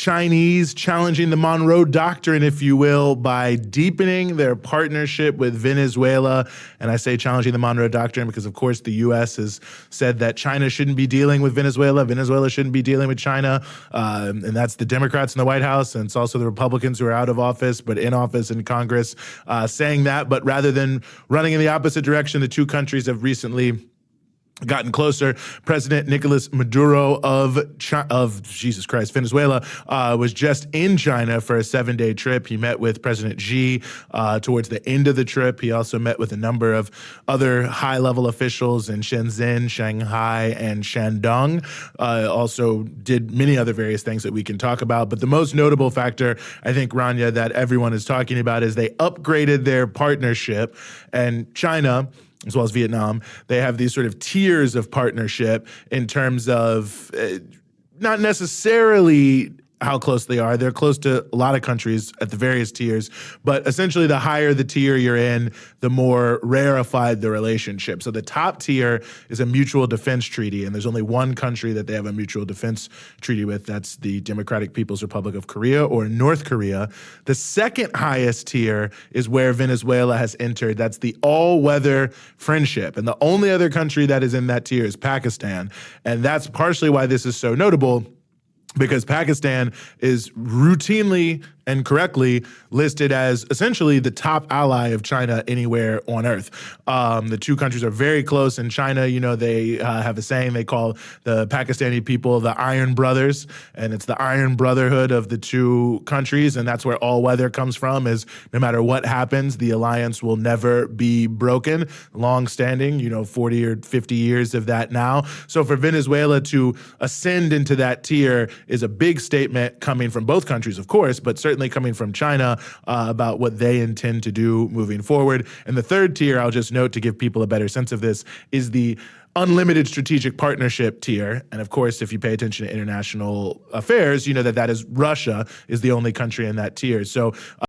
Chinese challenging the Monroe Doctrine, if you will, by deepening their partnership with Venezuela. And I say challenging the Monroe Doctrine because, of course, the U.S. has said that China shouldn't be dealing with Venezuela, Venezuela shouldn't be dealing with China, and that's the Democrats in the White House, and it's also the Republicans who are out of office but in office in Congress saying that. But rather than running in the opposite direction, the two countries have recently gotten closer. President Nicolás Maduro of Venezuela, was just in China for a 7-day trip. He met with President Xi towards the end of the trip. He also met with a number of other high-level officials in Shenzhen, Shanghai, and Shandong. Also did many other various things that we can talk about. But the most notable factor, I think, Rania, that everyone is talking about is they upgraded their partnership, and China, as well as Vietnam, they have these sort of tiers of partnership in terms of not necessarily how close they are. They're close to a lot of countries at the various tiers, but essentially the higher the tier you're in, the more rarefied the relationship. So the top tier is a mutual defense treaty, and there's only one country that they have a mutual defense treaty with. That's the Democratic People's Republic of Korea, or North Korea. The second highest tier is where Venezuela has entered. That's the all-weather friendship. And the only other country that is in that tier is Pakistan. And that's partially why this is so notable, because Pakistan is routinely and correctly listed as essentially the top ally of China anywhere on earth. The two countries are very close. In China, you know, they have a saying they call the Pakistani people the Iron Brothers, and it's the Iron Brotherhood of the two countries, and that's where all weather comes from, is no matter what happens, the alliance will never be broken. Long-standing, 40 or 50 years of that now. So for Venezuela to ascend into that tier is a big statement coming from both countries, of course, but certainly coming from China about what they intend to do moving forward. And the third tier, I'll just note to give people a better sense of this, is the unlimited strategic partnership tier. And of course, if you pay attention to international affairs, you know that is Russia is the only country in that tier. So